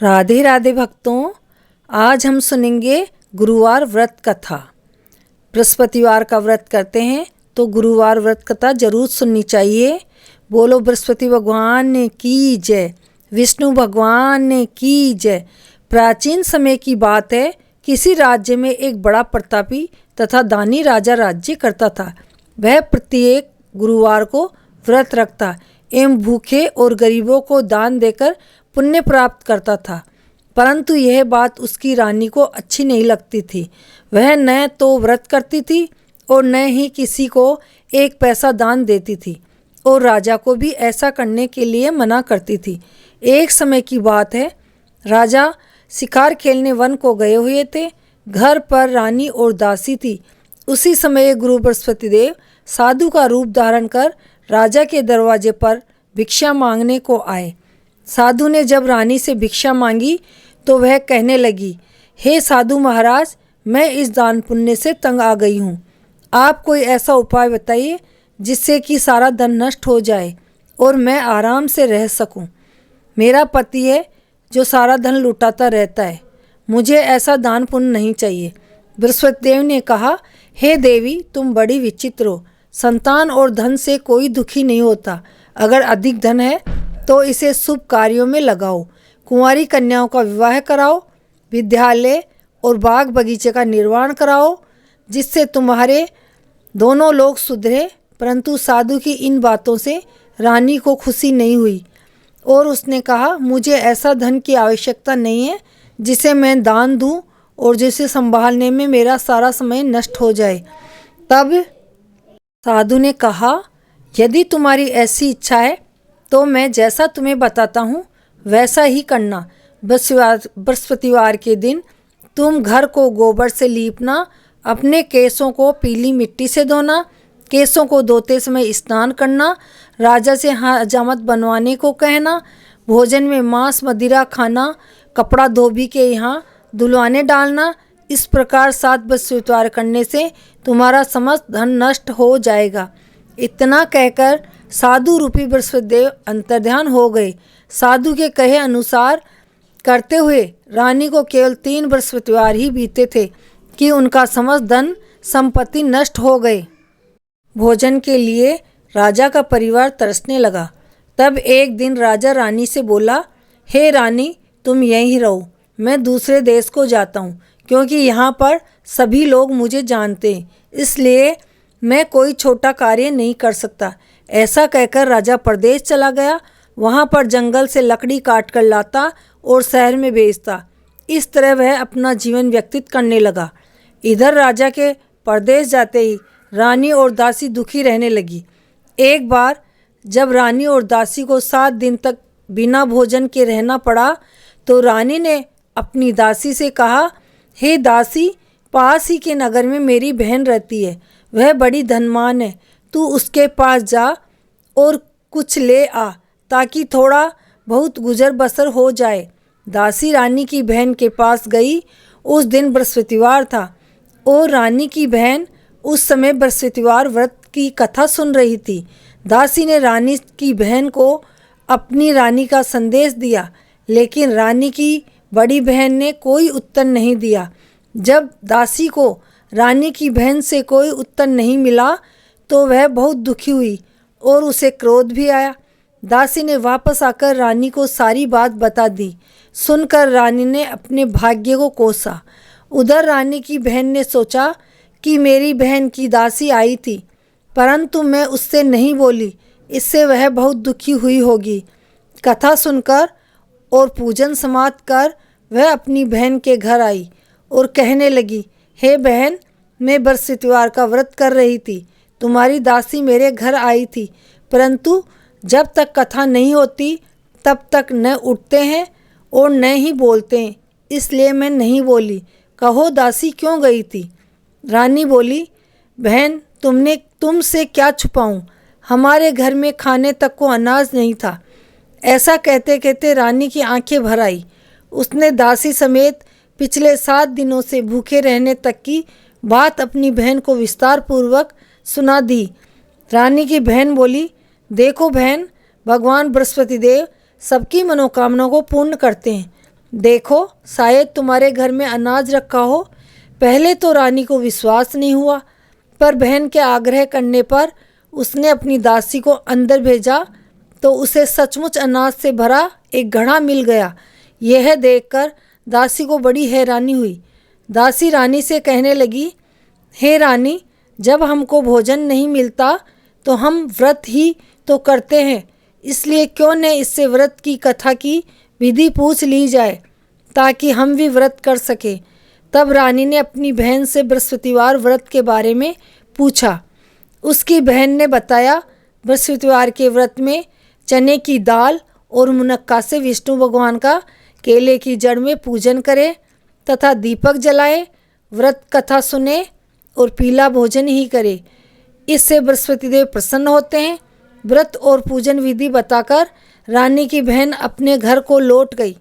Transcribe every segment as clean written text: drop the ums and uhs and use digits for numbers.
राधे राधे भक्तों, आज हम सुनेंगे गुरुवार व्रत कथा। बृहस्पतिवार का व्रत करते हैं तो गुरुवार व्रत कथा जरूर सुननी चाहिए। बोलो बृहस्पति भगवान ने की जय, विष्णु भगवान ने की जय। प्राचीन समय की बात है, किसी राज्य में एक बड़ा प्रतापी तथा दानी राजा राज्य करता था। वह प्रत्येक गुरुवार को व्रत रखता एवं भूखे और गरीबों को दान देकर पुण्य प्राप्त करता था। परंतु यह बात उसकी रानी को अच्छी नहीं लगती थी। वह न तो व्रत करती थी और न ही किसी को एक पैसा दान देती थी और राजा को भी ऐसा करने के लिए मना करती थी। एक समय की बात है, राजा शिकार खेलने वन को गए हुए थे। घर पर रानी और दासी थी। उसी समय गुरु बृहस्पति देव साधु का रूप धारण कर राजा के दरवाजे पर भिक्षा मांगने को आए। साधु ने जब रानी से भिक्षा मांगी तो वह कहने लगी, हे साधु महाराज, मैं इस दान पुण्य से तंग आ गई हूँ। आप कोई ऐसा उपाय बताइए जिससे कि सारा धन नष्ट हो जाए और मैं आराम से रह सकूँ। मेरा पति है जो सारा धन लुटाता रहता है, मुझे ऐसा दान पुण्य नहीं चाहिए। बृहस्पति देव ने कहा, हे देवी, तुम बड़ी विचित्र हो। संतान और धन से कोई दुखी नहीं होता। अगर अधिक धन है तो इसे शुभ कार्यों में लगाओ। कुंवारी कन्याओं का विवाह कराओ, विद्यालय और बाग बगीचे का निर्माण कराओ, जिससे तुम्हारे दोनों लोग सुधरे। परंतु साधु की इन बातों से रानी को खुशी नहीं हुई और उसने कहा, मुझे ऐसा धन की आवश्यकता नहीं है जिसे मैं दान दूं और जिसे संभालने में मेरा सारा समय नष्ट हो जाए। तब साधु ने कहा, यदि तुम्हारी ऐसी इच्छा है तो मैं जैसा तुम्हें बताता हूँ वैसा ही करना। बृहस्पतिवार के दिन तुम घर को गोबर से लीपना, अपने केसों को पीली मिट्टी से धोना, केसों को धोते समय स्नान करना, राजा से हजामत बनवाने को कहना, भोजन में मांस मदिरा खाना, कपड़ा धोबी के यहाँ धुलवाने डालना। इस प्रकार 7 बृहस्पतिवार करने से तुम्हारा समस्त धन नष्ट हो जाएगा। इतना कहकर साधु रूपी बृहस्पति देव अंतर्ध्यान हो गए। साधु के कहे अनुसार करते हुए रानी को केवल 3 बृहस्पतिवार ही बीते थे कि उनका समस्त धन संपत्ति नष्ट हो गए। भोजन के लिए राजा का परिवार तरसने लगा। तब एक दिन राजा रानी से बोला, हे रानी, तुम यहीं रहो, मैं दूसरे देश को जाता हूँ, क्योंकि यहाँ पर सभी लोग मुझे जानते हैं, इसलिए मैं कोई छोटा कार्य नहीं कर सकता। ऐसा कहकर राजा परदेश चला गया। वहाँ पर जंगल से लकड़ी काट कर लाता और शहर में बेचता। इस तरह वह अपना जीवन व्यतीत करने लगा। इधर राजा के परदेश जाते ही रानी और दासी दुखी रहने लगी। एक बार जब रानी और दासी को 7 दिन तक बिना भोजन के रहना पड़ा तो रानी ने अपनी दासी से कहा, हे दासी, पास ही के नगर में मेरी बहन रहती है, वह बड़ी धनवान है, तू उसके पास जा और कुछ ले आ ताकि थोड़ा बहुत गुजर बसर हो जाए। दासी रानी की बहन के पास गई। उस दिन बृहस्पतिवार था और रानी की बहन उस समय बृहस्पतिवार व्रत की कथा सुन रही थी। दासी ने रानी की बहन को अपनी रानी का संदेश दिया, लेकिन रानी की बड़ी बहन ने कोई उत्तर नहीं दिया। जब दासी को रानी की बहन से कोई उत्तर नहीं मिला तो वह बहुत दुखी हुई और उसे क्रोध भी आया। दासी ने वापस आकर रानी को सारी बात बता दी। सुनकर रानी ने अपने भाग्य को कोसा। उधर रानी की बहन ने सोचा कि मेरी बहन की दासी आई थी, परंतु मैं उससे नहीं बोली, इससे वह बहुत दुखी हुई होगी। कथा सुनकर और पूजन समाप्त कर वह अपनी बहन के घर आई और कहने लगी, हे बहन, मैं बृहस्पतिवार का व्रत कर रही थी, तुम्हारी दासी मेरे घर आई थी, परंतु जब तक कथा नहीं होती तब तक न उठते हैं और न ही बोलते हैं, इसलिए मैं नहीं बोली। कहो दासी क्यों गई थी? रानी बोली, बहन, तुमसे क्या छुपाऊं, हमारे घर में खाने तक को अनाज नहीं था। ऐसा कहते कहते रानी की आंखें भर आई। उसने दासी समेत पिछले 7 दिनों से भूखे रहने तक की बात अपनी बहन को विस्तार पूर्वक सुना दी। रानी की बहन बोली, देखो बहन, भगवान बृहस्पति देव सबकी मनोकामनाओं को पूर्ण करते हैं। देखो शायद तुम्हारे घर में अनाज रखा हो। पहले तो रानी को विश्वास नहीं हुआ, पर बहन के आग्रह करने पर उसने अपनी दासी को अंदर भेजा तो उसे सचमुच अनाज से भरा एक घड़ा मिल गया। यह देखकर दासी को बड़ी हैरानी हुई। दासी रानी से कहने लगी, हे रानी, जब हमको भोजन नहीं मिलता तो हम व्रत ही तो करते हैं, इसलिए क्यों न इससे व्रत की कथा की विधि पूछ ली जाए ताकि हम भी व्रत कर सकें। तब रानी ने अपनी बहन से बृहस्पतिवार व्रत के बारे में पूछा। उसकी बहन ने बताया, बृहस्पतिवार के व्रत में चने की दाल और मुनक्का से विष्णु भगवान का केले की जड़ में पूजन करें तथा दीपक जलाए, व्रत कथा सुने और पीला भोजन ही करे। इससे बृहस्पति देव प्रसन्न होते हैं। व्रत और पूजन विधि बताकर रानी की बहन अपने घर को लौट गई।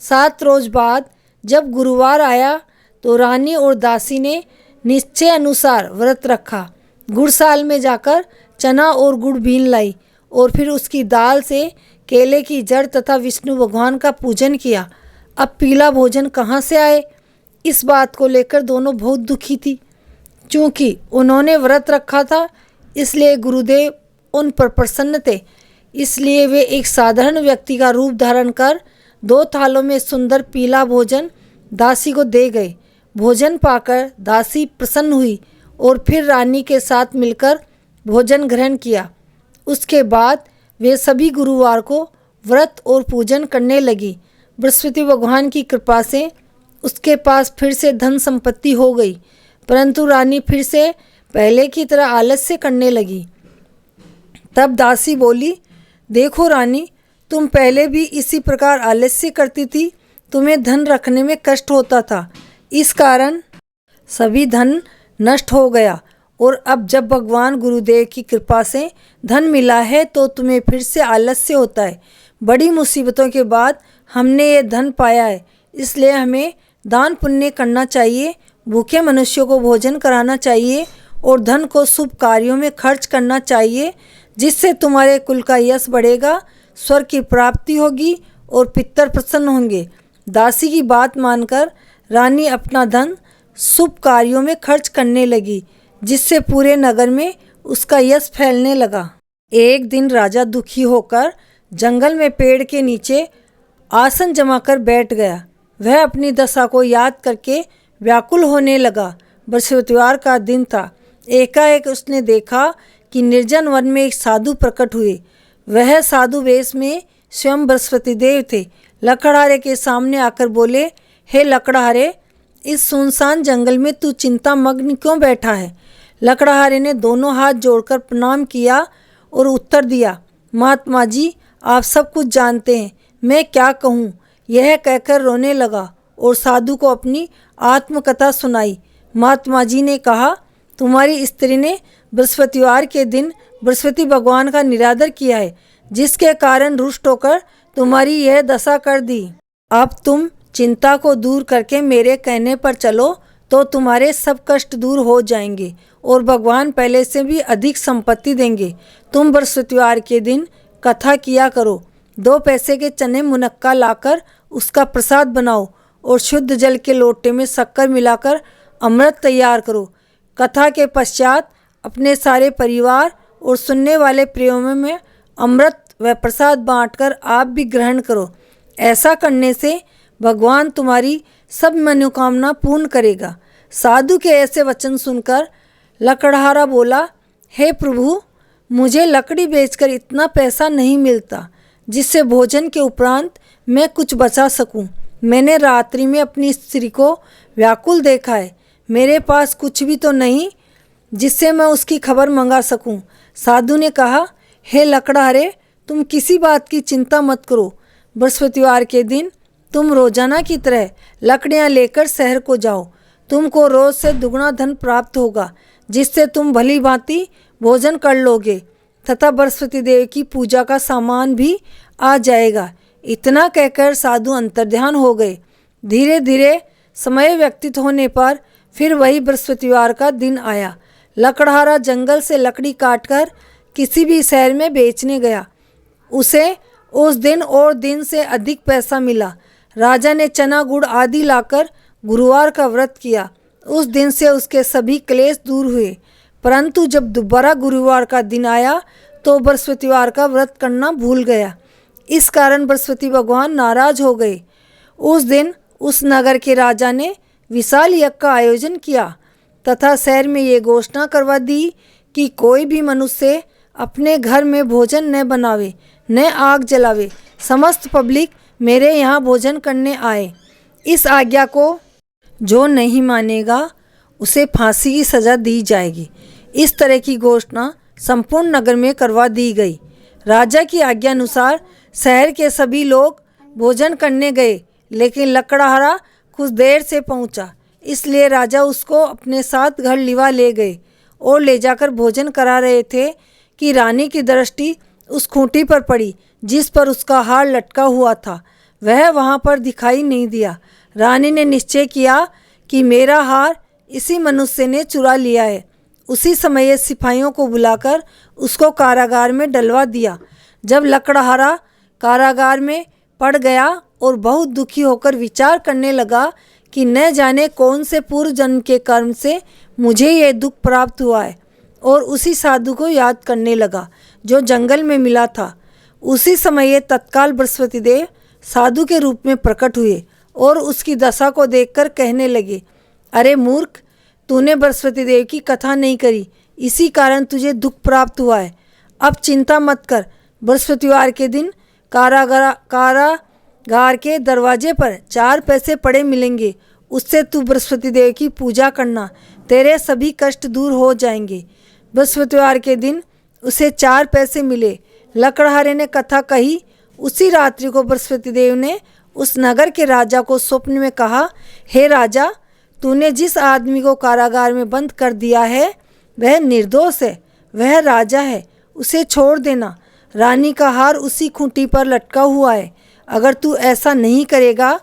7 रोज बाद जब गुरुवार आया तो रानी और दासी ने निश्चय अनुसार व्रत रखा। गुड़साल में जाकर चना और गुड़ बीन लाई और फिर उसकी दाल से केले की जड़ तथा विष्णु भगवान का पूजन किया। अब पीला भोजन कहाँ से आए, इस बात को लेकर दोनों बहुत दुखी थी। चूँकि उन्होंने व्रत रखा था इसलिए गुरुदेव उन पर प्रसन्न थे, इसलिए वे एक साधारण व्यक्ति का रूप धारण कर 2 थालों में सुंदर पीला भोजन दासी को दे गए। भोजन पाकर दासी प्रसन्न हुई और फिर रानी के साथ मिलकर भोजन ग्रहण किया। उसके बाद वे सभी गुरुवार को व्रत और पूजन करने लगी। बृहस्पति भगवान की कृपा से उसके पास फिर से धन संपत्ति हो गई, परंतु रानी फिर से पहले की तरह आलस्य करने लगी। तब दासी बोली, देखो रानी, तुम पहले भी इसी प्रकार आलस्य करती थी, तुम्हें धन रखने में कष्ट होता था, इस कारण सभी धन नष्ट हो गया, और अब जब भगवान गुरुदेव की कृपा से धन मिला है तो तुम्हें फिर से आलस्य होता है। बड़ी मुसीबतों के बाद हमने ये धन पाया है, इसलिए हमें दान पुण्य करना चाहिए, भूखे मनुष्यों को भोजन कराना चाहिए और धन को शुभ कार्यों में खर्च करना चाहिए, जिससे तुम्हारे कुल का यश बढ़ेगा, स्वर्ग की प्राप्ति होगी और पितर प्रसन्न होंगे। दासी की बात मानकर रानी अपना धन शुभ कार्यों में खर्च करने लगी, जिससे पूरे नगर में उसका यश फैलने लगा। एक दिन राजा दुखी होकर जंगल में पेड़ के नीचे आसन जमाकर बैठ गया। वह अपनी दशा को याद करके व्याकुल होने लगा। बृहस्पतिवार का दिन था। एकाएक उसने देखा कि निर्जन वन में एक साधु प्रकट हुए। वह साधु वेश में स्वयं बृहस्पति देव थे। लकड़हारे के सामने आकर बोले, हे लकड़हारे, इस सुनसान जंगल में तू चिंता मग्न क्यों बैठा है? लकड़हारे ने दोनों हाथ जोड़कर प्रणाम किया और उत्तर दिया, महात्मा जी, आप सब कुछ जानते हैं, मैं क्या कहूँ। यह कहकर रोने लगा और साधु को अपनी आत्मकथा सुनाई। महात्मा जी ने कहा, तुम्हारी स्त्री ने बृहस्पतिवार के दिन बृहस्पति भगवान का निरादर किया है, जिसके कारण रुष्ट होकर तुम्हारी यह दशा कर दी। अब तुम चिंता को दूर करके मेरे कहने पर चलो तो तुम्हारे सब कष्ट दूर हो जाएंगे और भगवान पहले से भी अधिक संपत्ति देंगे। तुम बृहस्पतिवार के दिन कथा किया करो। 2 पैसे के चने मुनक्का लाकर उसका प्रसाद बनाओ और शुद्ध जल के लोटे में शक्कर मिलाकर अमृत तैयार करो। कथा के पश्चात अपने सारे परिवार और सुनने वाले प्रियों में अमृत व प्रसाद बांटकर आप भी ग्रहण करो। ऐसा करने से भगवान तुम्हारी सब मनोकामना पूर्ण करेगा। साधु के ऐसे वचन सुनकर लकड़हारा बोला, हे प्रभु, मुझे लकड़ी बेचकर इतना पैसा नहीं मिलता जिससे भोजन के उपरांत मैं कुछ बचा सकूं। मैंने रात्रि में अपनी स्त्री को व्याकुल देखा है। मेरे पास कुछ भी तो नहीं जिससे मैं उसकी खबर मंगा सकूं। साधु ने कहा, हे लकड़हारे, तुम किसी बात की चिंता मत करो। बृहस्पतिवार के दिन तुम रोजाना की तरह लकड़ियां लेकर शहर को जाओ। तुमको रोज से दुगना धन प्राप्त होगा, जिससे तुम भली भांति भोजन कर लोगे तथा बृहस्पति देव की पूजा का सामान भी आ जाएगा। इतना कहकर साधु अंतर्ध्यान हो गए। धीरे धीरे समय व्यतीत होने पर फिर वही बृहस्पतिवार का दिन आया। लकड़हारा जंगल से लकड़ी काटकर किसी भी शहर में बेचने गया। उसे उस दिन और दिन से अधिक पैसा मिला। राजा ने चना गुड़ आदि लाकर गुरुवार का व्रत किया। उस दिन से उसके सभी क्लेश दूर हुए। परंतु जब दोबारा गुरुवार का दिन आया तो बृहस्पतिवार का व्रत करना भूल गया। इस कारण बृहस्पति भगवान नाराज हो गए। उस दिन उस नगर के राजा ने विशाल यज्ञ का आयोजन किया तथा शहर में ये घोषणा करवा दी कि कोई भी मनुष्य अपने घर में भोजन न बनावे, न आग जलावे। समस्त पब्लिक मेरे यहाँ भोजन करने आए। इस आज्ञा को जो नहीं मानेगा उसे फांसी की सज़ा दी जाएगी। इस तरह की घोषणा संपूर्ण नगर में करवा दी गई। राजा की आज्ञा अनुसार शहर के सभी लोग भोजन करने गए, लेकिन लकड़हारा कुछ देर से पहुंचा, इसलिए राजा उसको अपने साथ घर लिवा ले गए और ले जाकर भोजन करा रहे थे कि रानी की दृष्टि उस खूंटी पर पड़ी जिस पर उसका हार लटका हुआ था। वह वहां पर दिखाई नहीं दिया। रानी ने निश्चय किया कि मेरा हार इसी मनुष्य ने चुरा लिया है। उसी समय सिपाहियों को बुलाकर उसको कारागार में डलवा दिया। जब लकड़हारा कारागार में पड़ गया और बहुत दुखी होकर विचार करने लगा कि न जाने कौन से पूर्व जन्म के कर्म से मुझे ये दुख प्राप्त हुआ है, और उसी साधु को याद करने लगा जो जंगल में मिला था। उसी समय तत्काल बृहस्पति देव साधु के रूप में प्रकट हुए और उसकी दशा को देखकर कहने लगे, अरे मूर्ख, तूने बृहस्पति देव की कथा नहीं करी, इसी कारण तुझे दुख प्राप्त हुआ है। अब चिंता मत कर, बृहस्पतिवार के दिन कारागार के दरवाजे पर 4 पैसे पड़े मिलेंगे। उससे तू बृहस्पति देव की पूजा करना, तेरे सभी कष्ट दूर हो जाएंगे। बृहस्पतिवार के दिन उसे 4 पैसे मिले। लकड़हारे ने कथा कही। उसी रात्रि को बृहस्पति देव ने उस नगर के राजा को स्वप्न में कहा, हे राजा, तूने जिस आदमी को कारागार में बंद कर दिया है वह निर्दोष है, वह राजा है, उसे छोड़ देना। रानी का हार उसी खूंटी पर लटका हुआ है। अगर तू ऐसा नहीं करेगा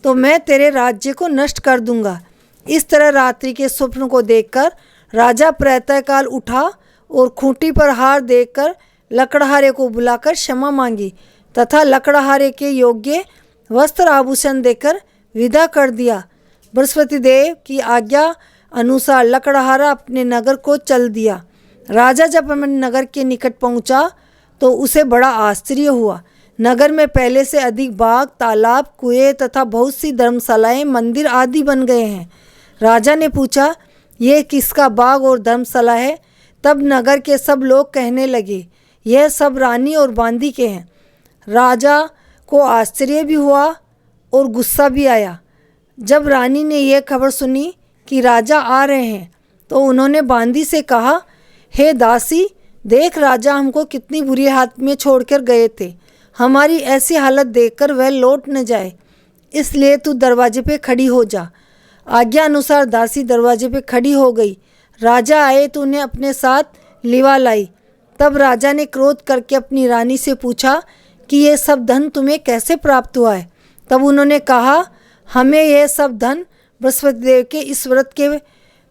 तो मैं तेरे राज्य को नष्ट कर दूंगा। इस तरह रात्रि के स्वप्न को देखकर राजा प्रातःकाल उठा और खूंटी पर हार देखकर लकड़हारे को बुलाकर क्षमा मांगी तथा लकड़हारे के योग्य वस्त्र आभूषण देकर विदा कर दिया। बृहस्पति देव की आज्ञा अनुसार लकड़हारा अपने नगर को चल दिया। राजा जब अपने नगर के निकट पहुंचा तो उसे बड़ा आश्चर्य हुआ। नगर में पहले से अधिक बाग, तालाब, कुएं तथा बहुत सी धर्मशालाएं, मंदिर आदि बन गए हैं। राजा ने पूछा, यह किसका बाग और धर्मशाला है? तब नगर के सब लोग कहने लगे, यह सब रानी और बांदी के हैं। राजा को आश्चर्य भी हुआ और गुस्सा भी आया। जब रानी ने यह खबर सुनी कि राजा आ रहे हैं तो उन्होंने बांदी से कहा, हे दासी, देख राजा हमको कितनी बुरी हालत में छोड़कर गए थे। हमारी ऐसी हालत देखकर वह लौट न जाए, इसलिए तू दरवाजे पे खड़ी हो जा। आज्ञा अनुसार दासी दरवाजे पे खड़ी हो गई। राजा आए तो उन्हें अपने साथ लिवा लाई। तब राजा ने क्रोध करके अपनी रानी से पूछा कि ये सब धन तुम्हें कैसे प्राप्त हुआ है? तब उन्होंने कहा, हमें यह सब धन बृहस्पति देव के इस व्रत के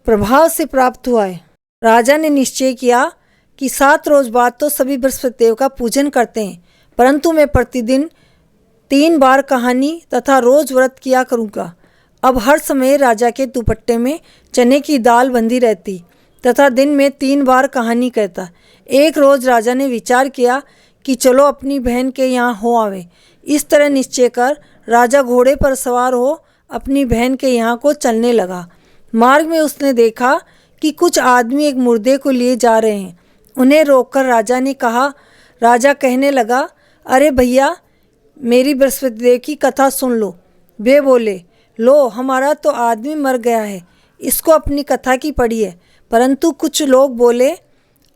प्रभाव से प्राप्त हुआ है। राजा ने निश्चय किया कि 7 रोज बाद तो सभी बृहस्पति देव का पूजन करते हैं, परंतु मैं प्रतिदिन 3 बार कहानी तथा रोज व्रत किया करूँगा। अब हर समय राजा के दुपट्टे में चने की दाल बंधी रहती तथा दिन में 3 बार कहानी कहता। एक रोज राजा ने विचार किया कि चलो अपनी बहन के यहाँ हो आवे। इस तरह निश्चय कर राजा घोड़े पर सवार हो अपनी बहन के यहाँ को चलने लगा। मार्ग में उसने देखा कि कुछ आदमी एक मुर्दे को लिए जा रहे हैं। उन्हें रोककर राजा ने कहा, राजा कहने लगा, अरे भैया, मेरी बृहस्पति देव की कथा सुन लो। वे बोले, लो, हमारा तो आदमी मर गया है, इसको अपनी कथा की पड़ी है। परंतु कुछ लोग बोले,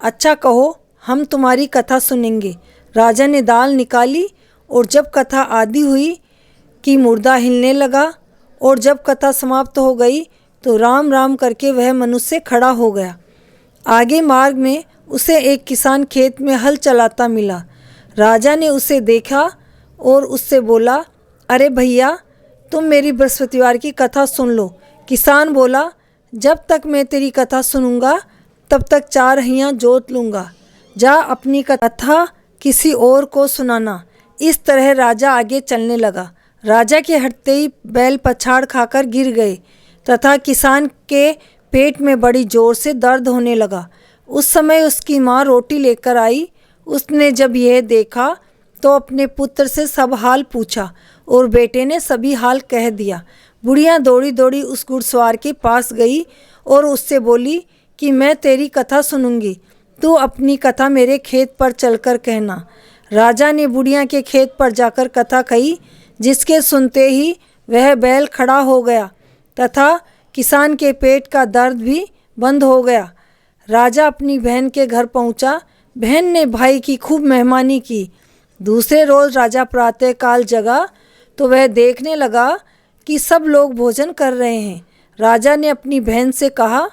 अच्छा कहो, हम तुम्हारी कथा सुनेंगे। राजा ने दाल निकाली और जब कथा आदि हुई कि मुर्दा हिलने लगा, और जब कथा समाप्त हो गई तो राम राम करके वह मनुष्य खड़ा हो गया। आगे मार्ग में उसे एक किसान खेत में हल चलाता मिला। राजा ने उसे देखा और उससे बोला, अरे भैया, तुम मेरी बृहस्पतिवार की कथा सुन लो। किसान बोला, जब तक मैं तेरी कथा सुनूंगा तब तक 4 हइयाँ जोत लूँगा। जा अपनी कथा किसी और को सुनाना। इस तरह राजा आगे चलने लगा। राजा के हटते ही बैल पछाड़ खाकर गिर गए तथा किसान के पेट में बड़ी जोर से दर्द होने लगा। उस समय उसकी माँ रोटी लेकर आई। उसने जब यह देखा तो अपने पुत्र से सब हाल पूछा और बेटे ने सभी हाल कह दिया। बुढ़िया दौड़ी दौड़ी उस घुड़सवार के पास गई और उससे बोली कि मैं तेरी कथा सुनूंगी, तू अपनी कथा मेरे खेत पर चलकर कहना। राजा ने बुढ़िया के खेत पर जाकर कथा कही, जिसके सुनते ही वह बैल खड़ा हो गया तथा किसान के पेट का दर्द भी बंद हो गया। राजा अपनी बहन के घर पहुंचा। बहन ने भाई की खूब मेहमानी की। दूसरे रोज़ राजा प्रातःकाल जगा तो वह देखने लगा कि सब लोग भोजन कर रहे हैं। राजा ने अपनी बहन से कहा,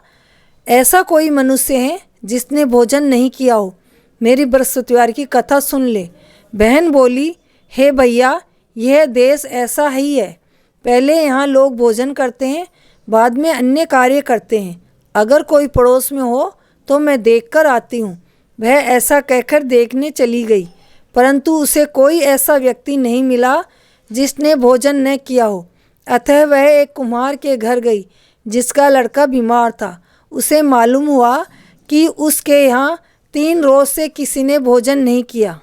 ऐसा कोई मनुष्य है जिसने भोजन नहीं किया हो, मेरी बृहस्पतिवार की कथा सुन ले। बहन बोली, हे भैया, यह देश ऐसा ही है, पहले यहाँ लोग भोजन करते हैं, बाद में अन्य कार्य करते हैं। अगर कोई पड़ोस में हो तो मैं देखकर आती हूँ। वह ऐसा कहकर देखने चली गई, परंतु उसे कोई ऐसा व्यक्ति नहीं मिला जिसने भोजन न किया हो। अतः वह एक कुम्हार के घर गई जिसका लड़का बीमार था। उसे मालूम हुआ कि उसके यहाँ 3 रोज से किसी ने भोजन नहीं किया।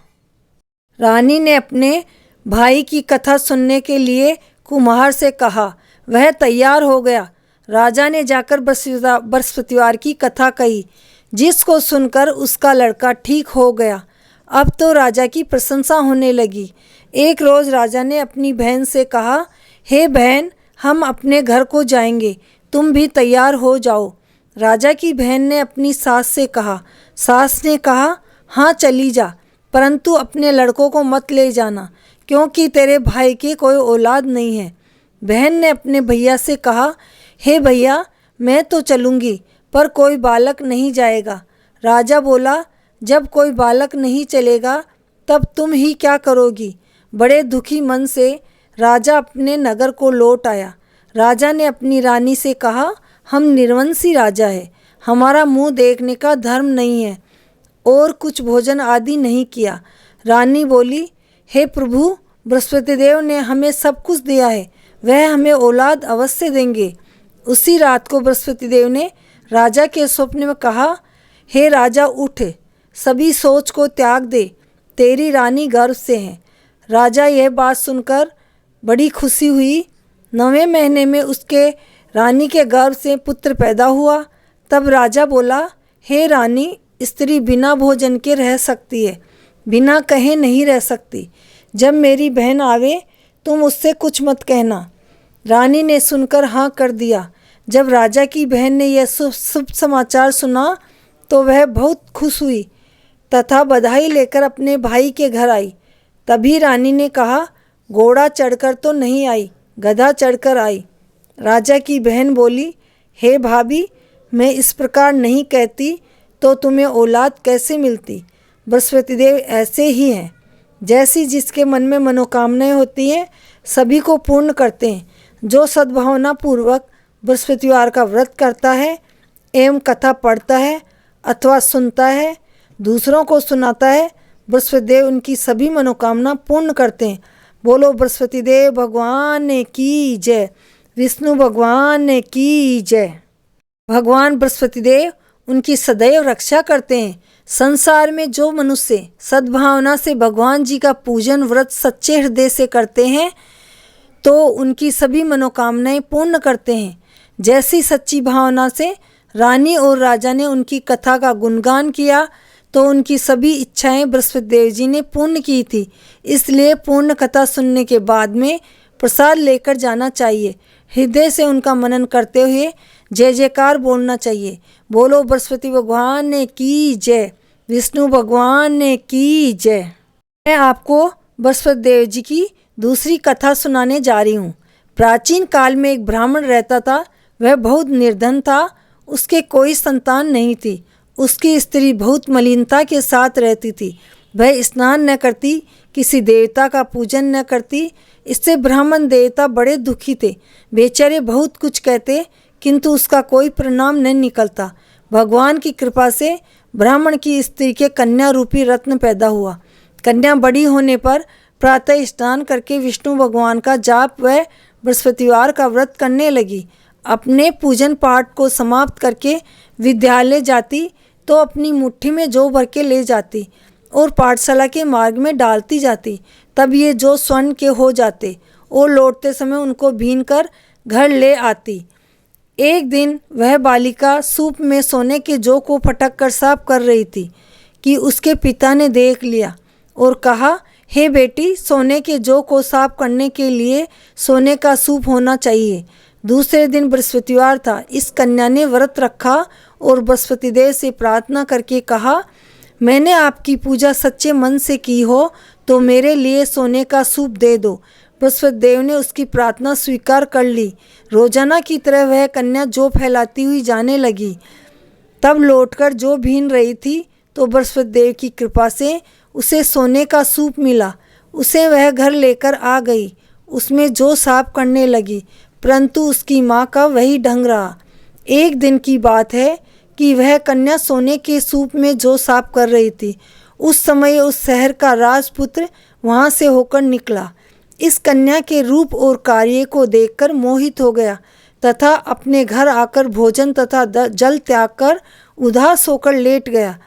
रानी ने अपने भाई की कथा सुनने के लिए कुम्हार से कहा। वह तैयार हो गया। राजा ने जाकर बृहस्पतिवार की कथा कही, जिसको सुनकर उसका लड़का ठीक हो गया। अब तो राजा की प्रशंसा होने लगी। एक रोज़ राजा ने अपनी बहन से कहा, हे बहन, हम अपने घर को जाएंगे, तुम भी तैयार हो जाओ। राजा की बहन ने अपनी सास से कहा। सास ने कहा, हाँ चली जा, परंतु अपने लड़कों को मत ले जाना, क्योंकि तेरे भाई की कोई औलाद नहीं है। बहन ने अपने भैया से कहा, हे भैया, मैं तो चलूँगी, पर कोई बालक नहीं जाएगा। राजा बोला, जब कोई बालक नहीं चलेगा तब तुम ही क्या करोगी। बड़े दुखी मन से राजा अपने नगर को लौट आया। राजा ने अपनी रानी से कहा, हम निर्वंशी राजा है, हमारा मुंह देखने का धर्म नहीं है, और कुछ भोजन आदि नहीं किया। रानी बोली, हे प्रभु, बृहस्पति देव ने हमें सब कुछ दिया है, वह हमें औलाद अवश्य देंगे। उसी रात को बृहस्पति देव ने राजा के स्वप्न में कहा, हे राजा, उठ, सभी सोच को त्याग दे, तेरी रानी गर्भ से है। राजा यह बात सुनकर बड़ी खुशी हुई। 9वें महीने में उसके रानी के गर्भ से पुत्र पैदा हुआ। तब राजा बोला, हे रानी, स्त्री बिना भोजन के रह सकती है, बिना कहे नहीं रह सकती। जब मेरी बहन आवे तुम उससे कुछ मत कहना। रानी ने सुनकर हाँ कर दिया। जब राजा की बहन ने यह शुभ समाचार सुना तो वह बहुत खुश हुई तथा बधाई लेकर अपने भाई के घर आई। तभी रानी ने कहा, घोड़ा चढ़कर तो नहीं आई, गधा चढ़कर आई। राजा की बहन बोली, हे भाभी, मैं इस प्रकार नहीं कहती तो तुम्हें औलाद कैसे मिलती। बृहस्पति देव ऐसे ही हैं, जैसी जिसके मन में मनोकामनाएं होती हैं सभी को पूर्ण करते हैं। जो सद्भावना पूर्वक बृहस्पतिवार का व्रत करता है एवं कथा पढ़ता है अथवा सुनता है, दूसरों को सुनाता है, बृहस्पति देव उनकी सभी मनोकामना पूर्ण करते हैं। बोलो बृहस्पति देव भगवान ने की जय, विष्णु भगवान ने की जय। भगवान बृहस्पति देव उनकी सदैव रक्षा करते हैं। संसार में जो मनुष्य सद्भावना से भगवान जी का पूजन व्रत सच्चे हृदय से करते हैं तो उनकी सभी मनोकामनाएं पूर्ण करते हैं। जैसी सच्ची भावना से रानी और राजा ने उनकी कथा का गुणगान किया तो उनकी सभी इच्छाएं बृहस्पति देव जी ने पूर्ण की थी। इसलिए पूर्ण कथा सुनने के बाद में प्रसाद लेकर जाना चाहिए। हृदय से उनका मनन करते हुए जय जयकार बोलना चाहिए। बोलो बृहस्पति भगवान ने की जय, विष्णु भगवान ने की जय। मैं आपको बृहस्पति देव जी की दूसरी कथा सुनाने जा रही हूँ। प्राचीन काल में एक ब्राह्मण रहता था। वह बहुत निर्धन था, उसके कोई संतान नहीं थी। उसकी स्त्री बहुत मलिनता के साथ रहती थी। वह स्नान न करती, किसी देवता का पूजन न करती। इससे ब्राह्मण देवता बड़े दुखी थे। बेचारे बहुत कुछ कहते किंतु उसका कोई परिणाम नहीं निकलता। भगवान की कृपा से ब्राह्मण की स्त्री के कन्या रूपी रत्न पैदा हुआ। कन्या बड़ी होने पर प्रातः स्नान करके विष्णु भगवान का जाप व बृहस्पतिवार का व्रत करने लगी। अपने पूजन पाठ को समाप्त करके विद्यालय जाती तो अपनी मुट्ठी में जौ भर के ले जाती और पाठशाला के मार्ग में डालती जाती। तब ये जौ स्वर्ण के हो जाते और लौटते समय उनको भीन कर घर ले आती। एक दिन वह बालिका सूप में सोने के जौ को फटक कर साफ कर रही थी कि उसके पिता ने देख लिया और कहा, हे बेटी, सोने के जौ को साफ करने के लिए सोने का सूप होना चाहिए। दूसरे दिन बृहस्पतिवार था। इस कन्या ने व्रत रखा और बृहस्पति देव से प्रार्थना करके कहा, मैंने आपकी पूजा सच्चे मन से की हो तो मेरे लिए सोने का सूप दे दो। बृहस्पति देव ने उसकी प्रार्थना स्वीकार कर ली। रोजाना की तरह वह कन्या जौ फैलाती हुई जाने लगी। तब लौटकर जौ भीन रही थी तो बृहस्पति देव की कृपा से उसे सोने का सूप मिला। उसे वह घर लेकर आ गई। उसमें जौ साफ करने लगी, परंतु उसकी माँ का वही ढंग रहा। एक दिन की बात है कि वह कन्या सोने के सूप में जौ साफ कर रही थी। उस समय उस शहर का राजपुत्र वहाँ से होकर निकला। इस कन्या के रूप और कार्य को देखकर मोहित हो गया तथा अपने घर आकर भोजन तथा जल त्याग कर उदास होकर लेट गया।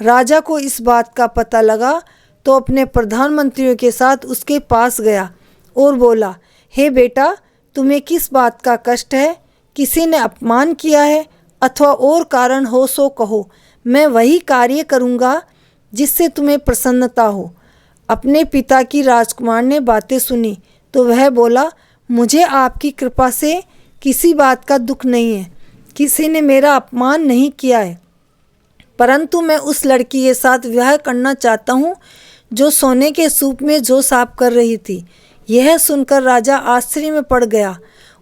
राजा को इस बात का पता लगा तो अपने प्रधानमंत्रियों के साथ उसके पास गया और बोला, हे बेटा, तुम्हें किस बात का कष्ट है? किसी ने अपमान किया है अथवा और कारण हो सो कहो, मैं वही कार्य करूँगा जिससे तुम्हें प्रसन्नता हो। अपने पिता की राजकुमार ने बातें सुनी तो वह बोला, मुझे आपकी कृपा से किसी बात का दुख नहीं है। किसी ने मेरा अपमान नहीं किया है, परंतु मैं उस लड़की के साथ विवाह करना चाहता हूँ जो सोने के सूप में जौ साफ कर रही थी। यह सुनकर राजा आश्चर्य में पड़ गया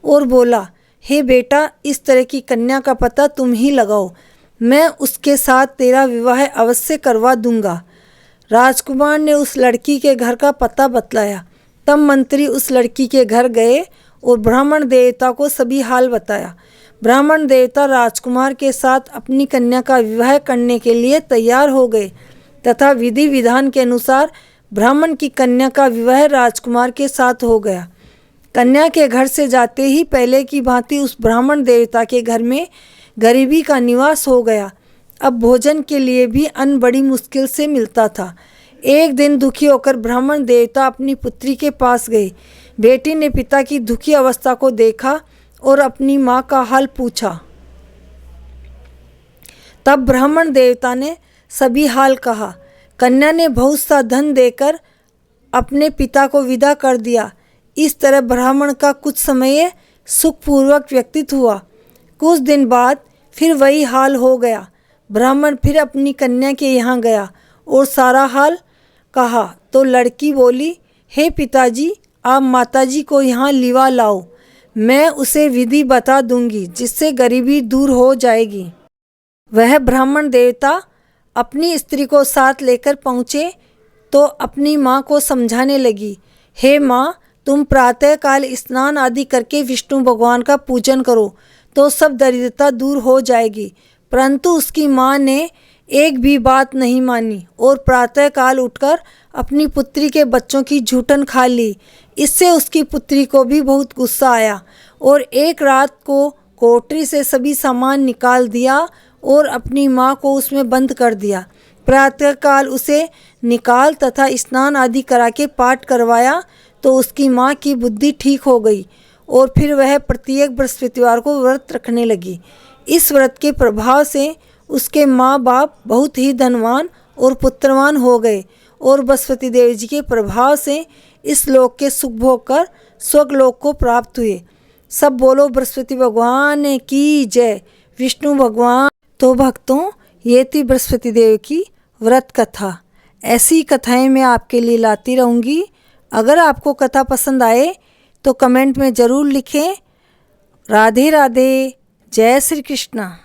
और बोला, हे बेटा, इस तरह की कन्या का पता तुम ही लगाओ, मैं उसके साथ तेरा विवाह अवश्य करवा दूंगा। राजकुमार ने उस लड़की के घर का पता बतलाया। तब मंत्री उस लड़की के घर गए और ब्राह्मण देवता को सभी हाल बताया। ब्राह्मण देवता राजकुमार के साथ अपनी कन्या का विवाह करने के लिए तैयार हो गए तथा विधि विधान के अनुसार ब्राह्मण की कन्या का विवाह राजकुमार के साथ हो गया। कन्या के घर से जाते ही पहले की भांति उस ब्राह्मण देवता के घर में गरीबी का निवास हो गया। अब भोजन के लिए भी अन्न बड़ी मुश्किल से मिलता था। एक दिन दुखी होकर ब्राह्मण देवता अपनी पुत्री के पास गए। बेटी ने पिता की दुखी अवस्था को देखा और अपनी माँ का हाल पूछा। तब ब्राह्मण देवता ने सभी हाल कहा। कन्या ने बहुत सा धन देकर अपने पिता को विदा कर दिया। इस तरह ब्राह्मण का कुछ समय सुखपूर्वक व्यतीत हुआ। कुछ दिन बाद फिर वही हाल हो गया। ब्राह्मण फिर अपनी कन्या के यहाँ गया और सारा हाल कहा तो लड़की बोली, हे पिताजी, आप माताजी को यहाँ लिवा लाओ, मैं उसे विधि बता दूंगी जिससे गरीबी दूर हो जाएगी। वह ब्राह्मण देवता अपनी स्त्री को साथ लेकर पहुँचे तो अपनी माँ को समझाने लगी, हे माँ, तुम प्रातःकाल स्नान आदि करके विष्णु भगवान का पूजन करो तो सब दरिद्रता दूर हो जाएगी। परंतु उसकी माँ ने एक भी बात नहीं मानी और प्रातःकाल उठकर अपनी पुत्री के बच्चों की झूठन खा ली। इससे उसकी पुत्री को भी बहुत गुस्सा आया और एक रात को कोठरी से सभी सामान निकाल दिया और अपनी माँ को उसमें बंद कर दिया। प्रातःकाल उसे निकाल तथा स्नान आदि करा के पाठ करवाया तो उसकी माँ की बुद्धि ठीक हो गई और फिर वह प्रत्येक बृहस्पतिवार को व्रत रखने लगी। इस व्रत के प्रभाव से उसके माँ बाप बहुत ही धनवान और पुत्रवान हो गए और बृहस्पति देव जी के प्रभाव से इस लोक के सुख भोग कर स्वर्गलोक को प्राप्त हुए। सब बोलो बृहस्पति भगवान की जय, विष्णु भगवान। तो भक्तों, ये थी बृहस्पति देव की व्रत कथा। ऐसी कथाएं मैं आपके लिए लाती रहूँगी। अगर आपको कथा पसंद आए तो कमेंट में ज़रूर लिखें। राधे राधे, जय श्री कृष्णा।